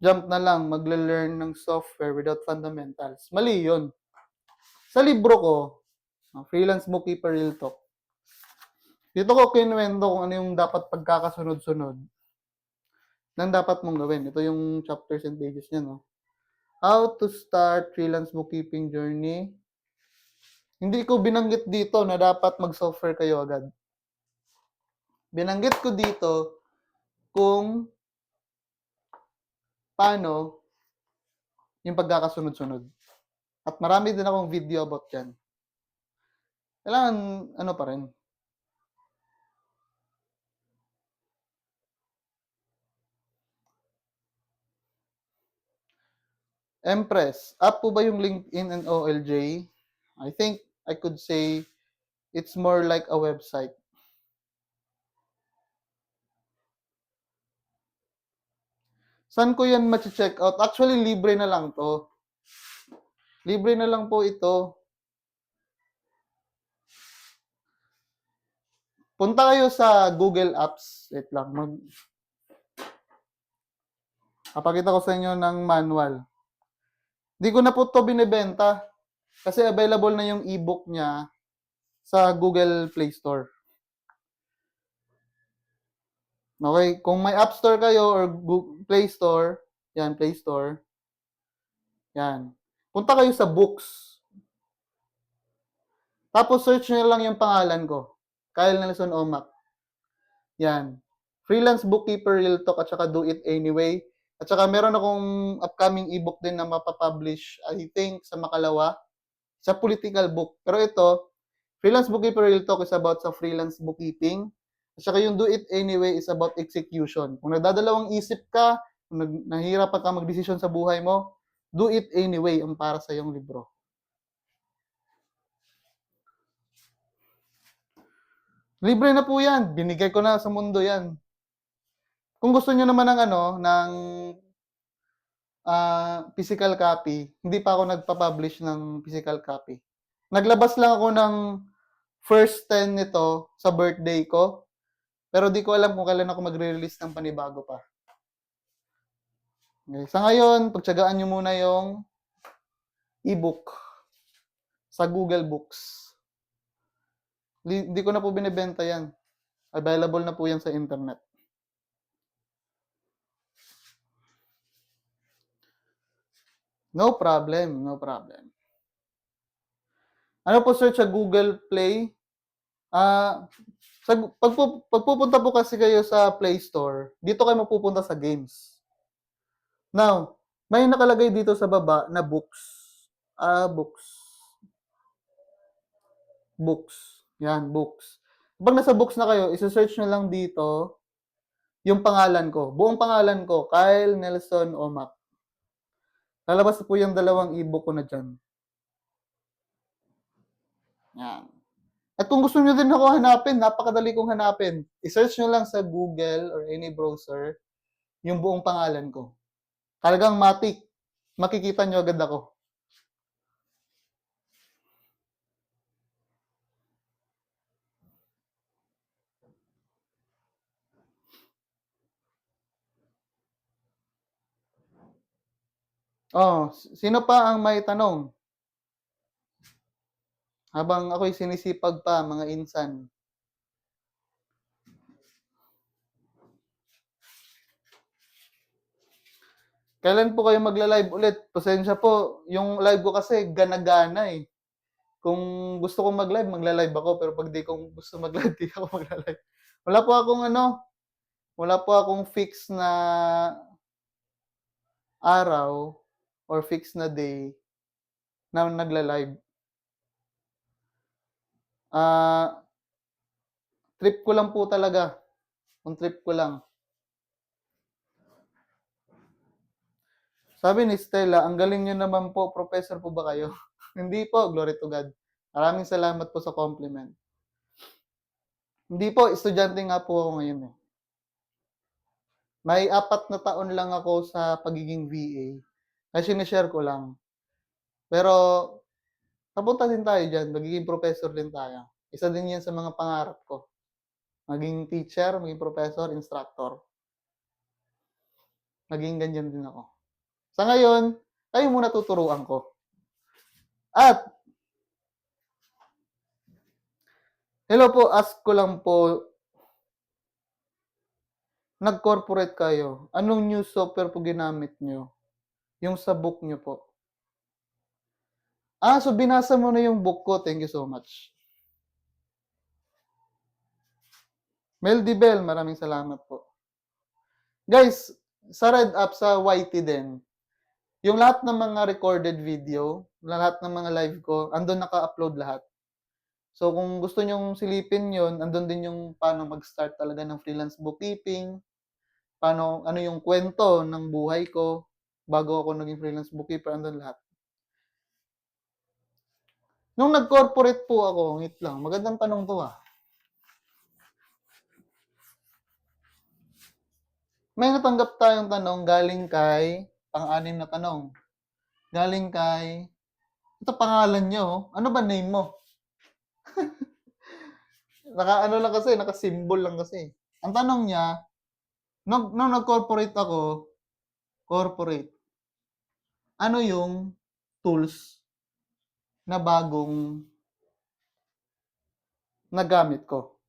jump na lang, magle-learn ng software without fundamentals. Mali yun. Sa libro ko, Freelance Bookkeeper Real Talk, dito ko kinuwento kung ano yung dapat pagkakasunod-sunod ng dapat mong gawin. Ito yung chapters and pages niya, no? How to start freelance bookkeeping journey. Hindi ko binanggit dito na dapat mag-software kayo agad. Binanggit ko dito kung paano yung pagkakasunod-sunod. At marami din akong video about yan. Kailangan, ano pa rin. Empress, up po ba yung LinkedIn and OLJ? I think I could say it's more like a website. Saan ko yan ma-check out? Actually, libre na lang to. Libre na lang po ito. Punta kayo sa Google Apps. Wait lang. Papakita ko sa inyo ng manual. Hindi ko na po ito binibenta. Kasi available na yung ebook niya sa Google Play Store. Okay? Kung may App Store kayo or Google Play Store, yan, Play Store, yan. Punta kayo sa books. Tapos search nyo lang yung pangalan ko. Kyle Nelson Omac. Yan. Freelance Bookkeeper Real Talk at saka Do It Anyway. At saka meron akong upcoming ebook din na mapapublish, I think, sa Makalawa. Sa political book. Pero ito, Freelance Bookkeeper Real Talk is about sa freelance bookkeeping. At saka yung Do It Anyway is about execution. Kung nagdadalawang isip ka, kung nahihirapan ka magdesisyon sa buhay mo, Do It Anyway ang para sa iyong libro. Libre na po yan. Binigay ko na sa mundo yan. Kung gusto niyo naman ng physical copy, hindi pa ako nagpa-publish ng physical copy. Naglabas lang ako ng first 10 nito sa birthday ko, pero di ko alam kung kailan ako magre-release ng panibago pa. Okay. Sa ngayon, pagtsagaan nyo muna yung ebook sa Google Books. Hindi ko na po binibenta yan. Available na po yan sa internet. No problem, no problem. Ano po search sa Google Play? Pagpupunta po kasi kayo sa Play Store, dito kayo mapupunta sa games. Now, may nakalagay dito sa baba na books. Books. Books. Yan, books. Kapag nasa books na kayo, isa-search nyo lang dito yung pangalan ko. Buong pangalan ko, Kyle Nelson Omac. Lalabas po yung dalawang ebook ko na dyan. Yan. At kung gusto niyo din ako hanapin, napakadali kong hanapin. I-search niyo lang sa Google or any browser yung buong pangalan ko. Talagang matik. Makikita niyo agad ako. Oh, sino pa ang may tanong? Habang ako'y sinisipag pa, mga insan. Kailan po kayo magla-live ulit? Pasensya po, yung live ko kasi gana-gana eh. Kung gusto kong mag-live, magla-live ako. Pero pag di kong gusto mag-live, di ako magla-live. Wala po akong wala po akong fix na araw or fix na day na nagla-live. Ah, trip ko lang po talaga. Kung trip ko lang. Sabi ni Stella, ang galing niyo naman po, professor po ba kayo? Hindi po, glory to God. Maraming salamat po sa compliment. Hindi po, estudyante nga po ako ngayon eh. May 4 na taon lang ako sa pagiging VA. Kasi sinishare ko lang. Pero, papunta din tayo dyan. Magiging professor din tayo. Isa din yan sa mga pangarap ko. Maging teacher, maging professor, instructor. Maging ganyan din ako. Sa ngayon, kayo muna tuturuan ko. At, hello po, ask ko lang po, nag-corporate kayo. Anong new software po ginamit nyo? Yung sa book nyo po. So binasa mo na yung book ko. Thank you so much. Meldy Bell, maraming salamat po. Guys, sa Red App, sa YT din, yung lahat ng mga recorded video, lahat ng mga live ko, andun naka-upload lahat. So kung gusto nyong silipin yon, andun din yung paano mag-start talaga ng freelance bookkeeping, paano, ano yung kwento ng buhay ko, bago ako naging freelance bookkeeper, andun lahat. Nung nag-corporate po ako, ngit lang, magandang tanong to ah. May natanggap tayong tanong galing kay, pang-anim na tanong. Galing kay, ito pangalan nyo, ano ba name mo? Naka-ano lang kasi, naka-symbol lang kasi. Ang tanong niya, nung nag-corporate ako, corporate, ano yung tools na bagong nagamit ko?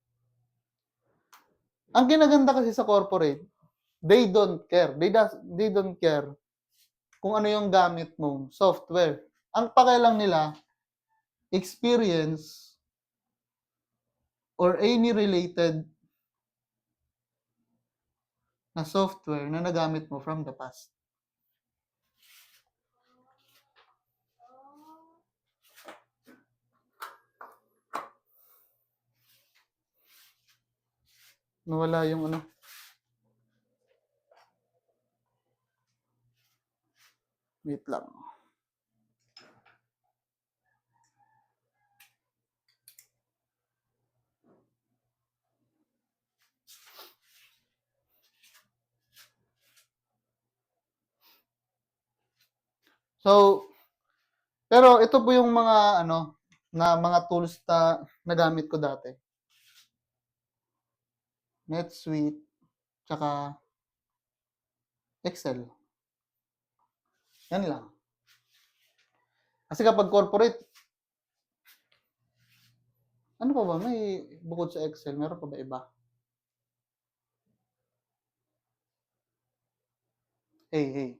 Ang ginaganda kasi sa corporate, they don't care. They don't care kung ano yung gamit mong software. Ang pakialam nila, experience or any related na software na nagamit mo from the past. Nawala yung ano. Wait lang. So, pero ito po yung mga ano, na mga tools na nagamit ko dati. NetSuite, tsaka Excel. Yan lang. Kasi kapag corporate, ano pa ba? May bukod sa Excel, meron pa ba iba? Hey.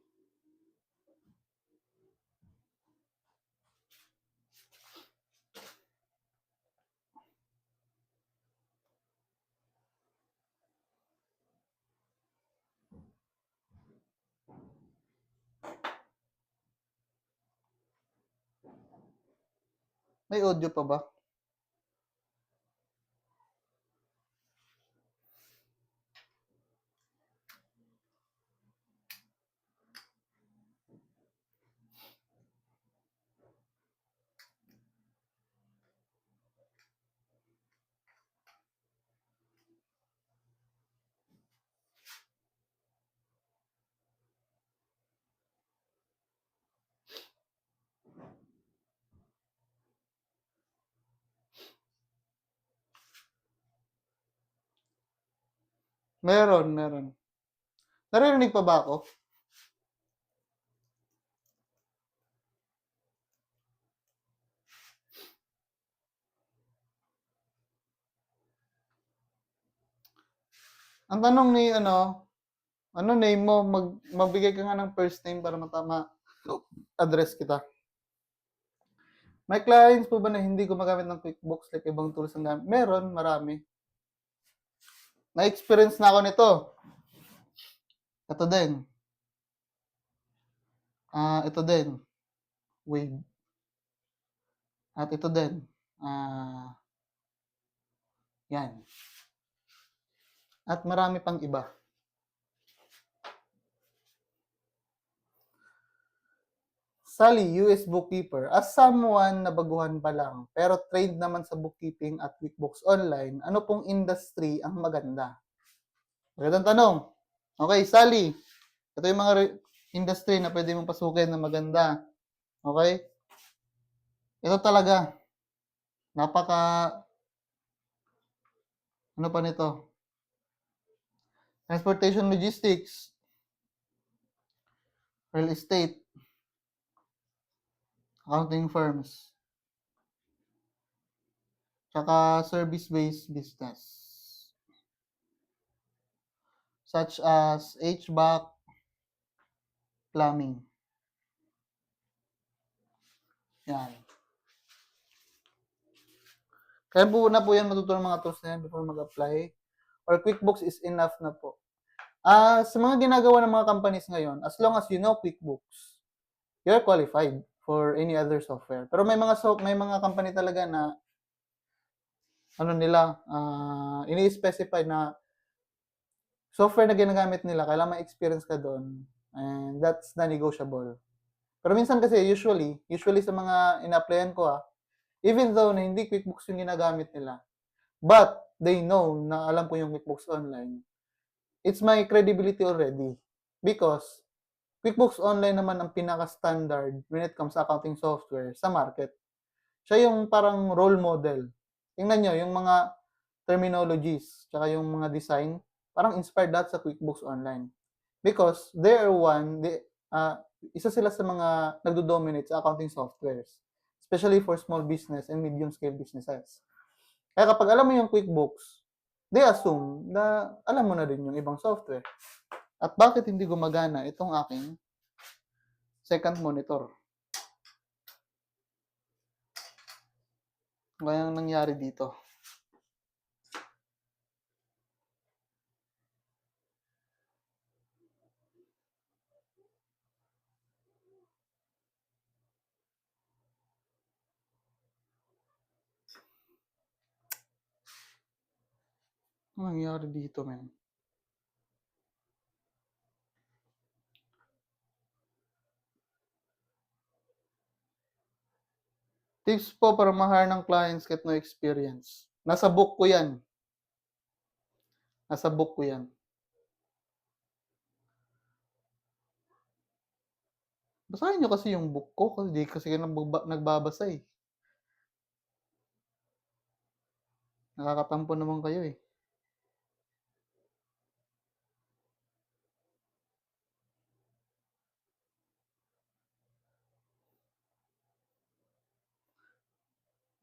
May audio pa ba? Meron. Naririnig pa ba ako? Ang tanong ni ano name mo? Magbigay ka nga ng first name para address kita. May clients po ba na hindi gumagamit ng QuickBooks like ibang tools ang gamit? Meron, marami. Na-experience na ako nito. Ito din. Ito din. Wave. At ito din. Yan. At marami pang iba. Sally, US bookkeeper. As someone na baguhan pa lang, pero trained naman sa bookkeeping at QuickBooks Online, ano pong industry ang maganda? Magandang tanong. Okay, Sally. Ito yung mga industry na pwede mong pasukin na maganda. Okay? Ito talaga. Ano pa nito? Transportation logistics, real estate, accounting firms, tsaka service-based business, such as HVAC, plumbing. Yan. Kaya po na po yan matutunan mga tools na yan before mag-apply. Or QuickBooks is enough na po. Sa mga ginagawa ng mga companies ngayon, as long as you know QuickBooks, you're qualified for any other software. Pero may mga company talaga na ini-specify na software na ginagamit nila, kailangan ma-experience ka doon, and that's non-negotiable. Pero minsan kasi, usually sa mga ina-applyan ko even though na hindi QuickBooks yung ginagamit nila, but they know na alam ko yung QuickBooks Online, it's my credibility already. Because QuickBooks Online naman ang pinaka-standard when it comes to accounting software sa market. Siya yung parang role model. Tingnan nyo, yung mga terminologies, tsaka yung mga design, parang inspired lahat sa QuickBooks Online. Because isa sila sa mga nagdo-dominate sa accounting softwares, especially for small business and medium-scale businesses. Kaya kapag alam mo yung QuickBooks, they assume na alam mo na din yung ibang software. At bakit hindi gumagana itong aking second monitor? Kaya ang nangyari dito? Ano nangyari dito, man? Tips po para ma-hire ng clients kahit no experience. Nasa book ko yan. Basahin nyo kasi yung book ko kasi di kasi nagbabasa eh. Nakakatampo naman kayo eh.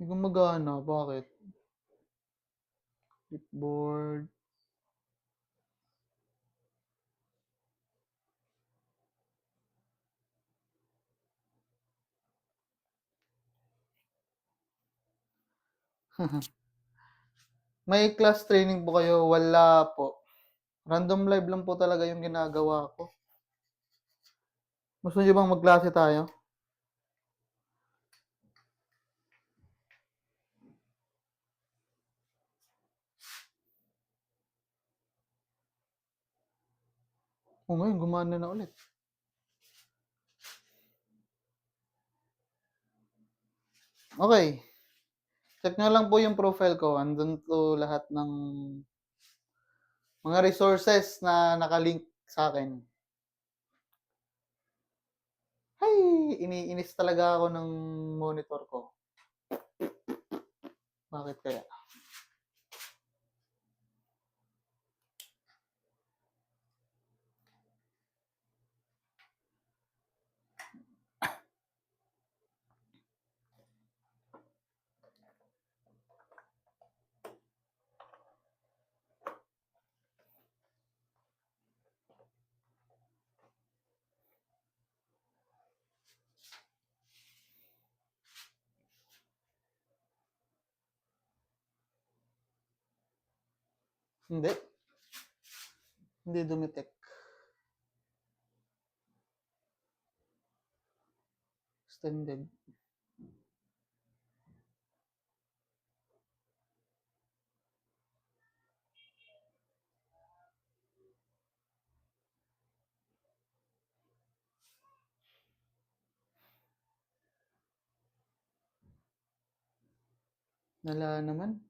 Hindi gumagana. Bakit? Clipboard. May class training po kayo? Wala po. Random live lang po talaga yung ginagawa ko. Gusto nyo bang magklase tayo? O ngayon, gumana na ulit. Okay. Check nyo lang po yung profile ko. Andun po lahat ng mga resources na nakalink sa akin. Ay, iniinis talaga ako ng monitor ko. Bakit kaya? Hindi. Hindi dumitek. Extended. Wala naman.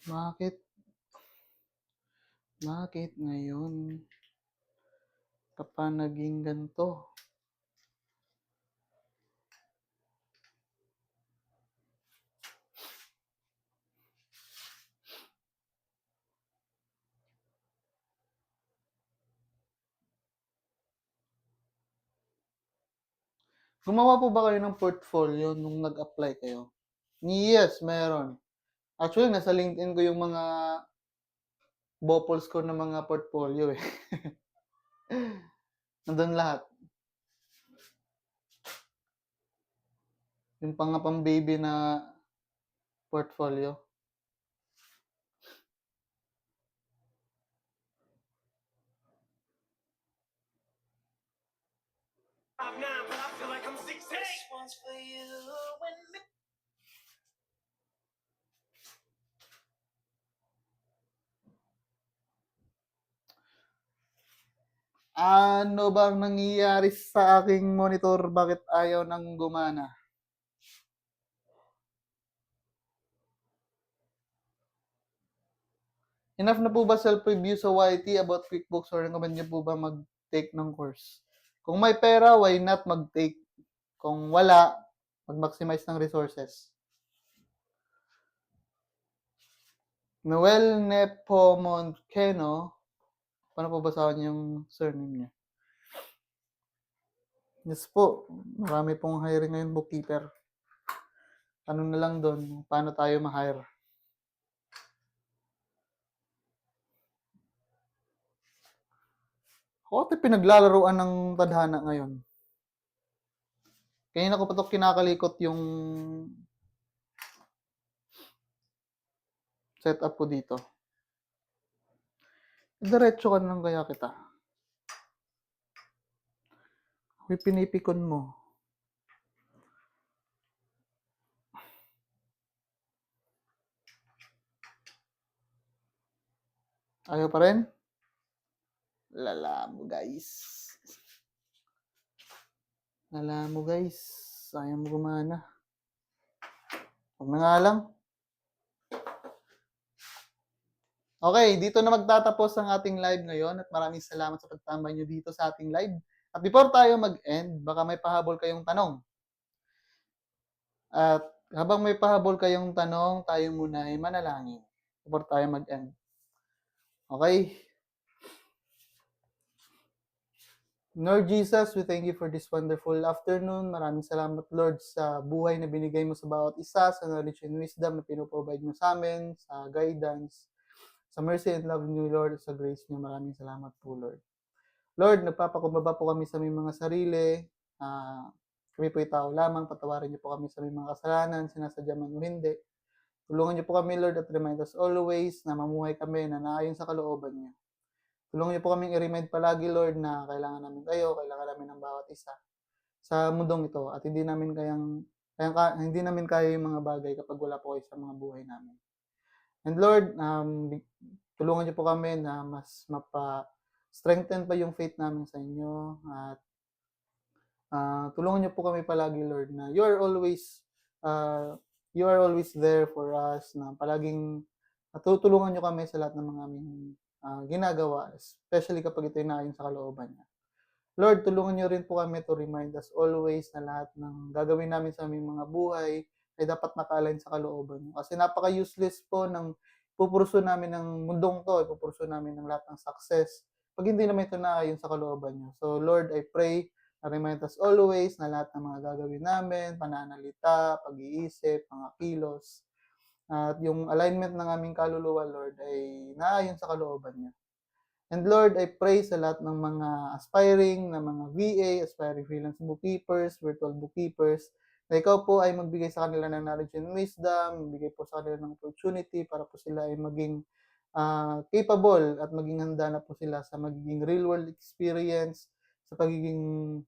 Bakit? Bakit ngayon ka pa naging ganito? Gumawa po ba kayo ng portfolio nung nag-apply kayo? Yes, meron. Actually, nasa LinkedIn ko yung mga bopols ko na mga portfolio eh. Nandun lahat. Yung pang baby na portfolio. Ano bang nangyayari sa aking monitor? Bakit ayaw nang gumana? Enough na po ba self-review sa YT about QuickBooks or recommend niyo po ba mag-take ng course? Kung may pera, why not mag-take? Kung wala, mag-maximize ng resources. Noel Nepomuceno, paano po basahin yung surname niya? Yes po, marami pong hiring ngayon bookkeeper. Ano na lang doon, paano tayo ma-hire? Ako pinaglalaruan ng tadhana ngayon. Kanina ko pa ito kinakalikot yung setup ko dito. Diretso ka lang kaya kita. May pinipikon mo. Ayaw pa rin? Lala mo guys. Lala mo guys. Ayaw mo gumana. Huwag na nga lang. Okay, dito na magtatapos ang ating live ngayon at maraming salamat sa pagtambay nyo dito sa ating live. At before tayo mag-end, baka may pahabol kayong tanong. At habang may pahabol kayong tanong, tayo muna ay manalangin before tayo mag-end. Okay? Lord Jesus, we thank you for this wonderful afternoon. Maraming salamat, Lord, sa buhay na binigay mo sa bawat isa, sa knowledge and wisdom na pinoprovide mo sa amin, sa guidance, sa mercy and love niyo, Lord, sa grace niyo. Maraming salamat po, Lord. Lord, nagpapakumbaba po kami sa aming mga sarili. Kami po tao lamang. Patawarin niyo po kami sa aming mga kasalanan, sinasadya man o hindi. Tulungan niyo po kami, Lord, at remind us always na mamuhay kami na naayon sa kalooban niyo. Tulungan niyo po kaming i-remind palagi, Lord, na kailangan namin kayo, kailangan namin ng bawat isa sa mundong ito at hindi namin kaya yung mga bagay kapag wala po kayo sa mga buhay namin. And Lord, tulungan niyo po kami na mas strengthen pa yung faith namin sa inyo at tulungan niyo po kami palagi, Lord, na you are always there for us, na palaging tutulungan niyo kami sa lahat ng mga aming ginagawa, especially kapag ito ay naayon sa kalooban niya. Lord, tulungan niyo rin po kami to remind us always na lahat ng gagawin namin sa aming mga buhay, ay dapat naka-align sa kalooban niyo. Kasi napaka-useless po ng ipupursu namin ng mundong 'to, ipupursu namin ng lahat ng success 'pag hindi naman ito naayon sa kalooban niyo. So Lord, I pray na remind us always na lahat ng mga gagawin namin, pananalita, pag-iisip, mga kilos, at yung alignment ng aming kaluluwa, Lord, ay naayon sa kalooban niyo. And Lord, I pray sa lahat ng mga aspiring na mga VA, aspiring freelance bookkeepers, virtual bookkeepers, na ikaw po ay magbigay sa kanila ng knowledge and wisdom, magbigay po sa kanila ng opportunity para po sila ay maging capable at maging handa na po sila sa magiging real world experience sa pagiging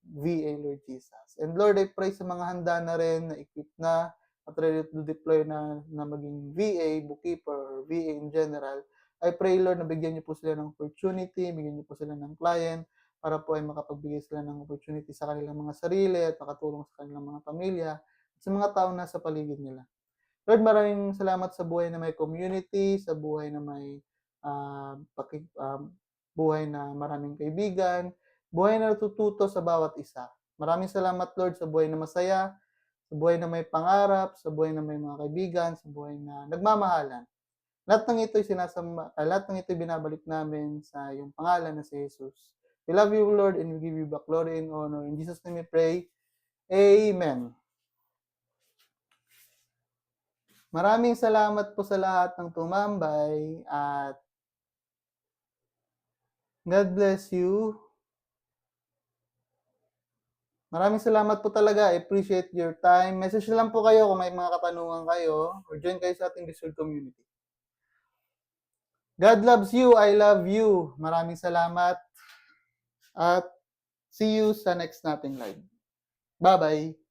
VA, Lord Jesus. And Lord, I pray sa mga handa na rin, na equip na, at ready to deploy na maging VA, bookkeeper, or VA in general. I pray, Lord, na bigyan niyo po sila ng opportunity, bigyan niyo po sila ng client, para po ay makapagbigay sila ng opportunity sa kanilang mga sarili at makatulong sa kanilang mga pamilya at sa mga taong nasa paligid nila. Lord, maraming salamat sa buhay na may community, sa buhay na may buhay na maraming kaibigan, buhay na natututo sa bawat isa. Maraming salamat, Lord, sa buhay na masaya, sa buhay na may pangarap, sa buhay na may mga kaibigan, sa buhay na nagmamahalan. Lahat ng ito'y binabalik namin sa iyong pangalan na si Jesus. We love you, Lord, and we give you back glory and honor. In Jesus' name we pray. Amen. Maraming salamat po sa lahat ng tumambay at God bless you. Maraming salamat po talaga. I appreciate your time. Message lang po kayo kung may mga katanungan kayo or join kayo sa ating Discord community. God loves you. I love you. Maraming salamat at see you sa next nating live. Bye-bye.